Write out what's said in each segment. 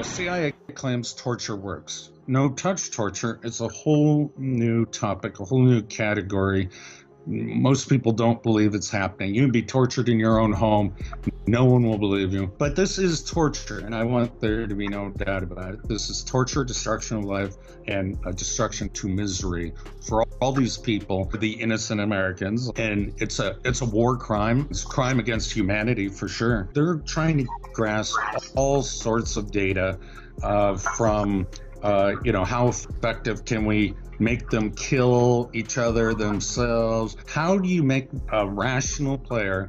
CIA claims torture works. No-touch torture is a whole new topic, a whole new category. Most people don't believe it's happening. You can be tortured in your own home. No one will believe you. But this is torture, and I want there to be no doubt about it. This is torture, destruction of life, and a destruction to misery for all these people, the innocent Americans. And it's a war crime. It's a crime against humanity for sure. They're trying to grasp all sorts of data from how effective can we make them kill each other themselves? How do you make a rational player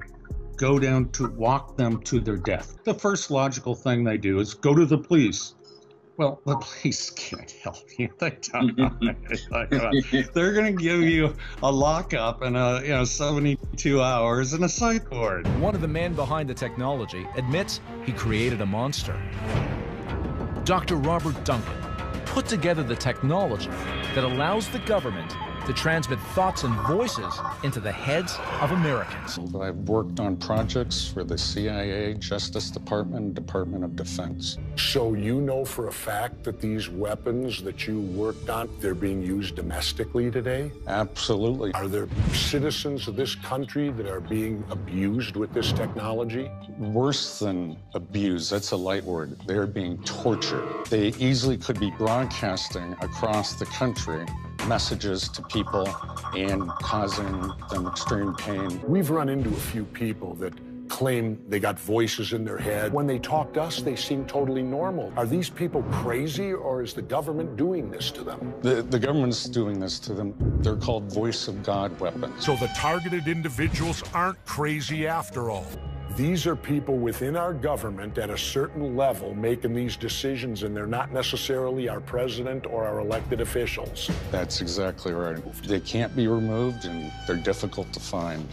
go down to walk them to their death? The first logical thing they do is go to the police. Well, the police can't help you. They don't know anything about it. They're going to give you a lockup and 72 hours and a psych ward. One of the men behind the technology admits he created a monster. Dr. Robert Duncan put together the technology that allows the government to transmit thoughts and voices into the heads of Americans. I've worked on projects for the CIA, Justice Department, Department of Defense. So you know for a fact that these weapons that you worked on, they're being used domestically today? Absolutely. Are there citizens of this country that are being abused with this technology? Worse than abused, that's a light word. They're being tortured. They easily could be broadcasting across the country messages to people and causing them extreme pain. We've run into a few people that claim they got voices in their head. When they talk to us, they seem totally normal. Are these people crazy, or is the government doing this to them? The government's doing this to them. They're called voice of God weapons. So the targeted individuals aren't crazy after all. These are people within our government at a certain level making these decisions, and they're not necessarily our president or our elected officials. That's exactly right. They can't be removed, and they're difficult to find.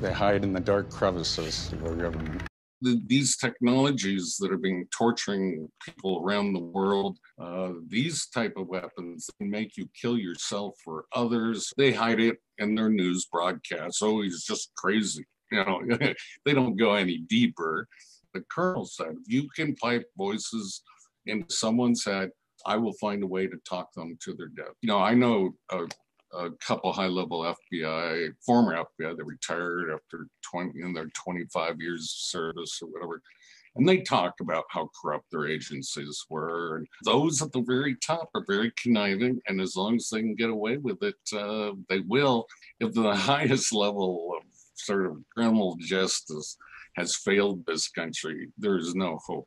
They hide in the dark crevices of our government. These technologies that are being torturing people around the world, these type of weapons can make you kill yourself or others. They hide it in their news broadcasts. Oh, he's just crazy. They don't go any deeper. The colonel said, if you can pipe voices into someone's head, I will find a way to talk them to their death. I know a couple high-level FBI, former FBI, that retired after in their 25 years of service or whatever. And they talk about how corrupt their agencies were. And those at the very top are very conniving. And as long as they can get away with it, they will. If the highest level of sort of criminal justice has failed this country, there is no hope.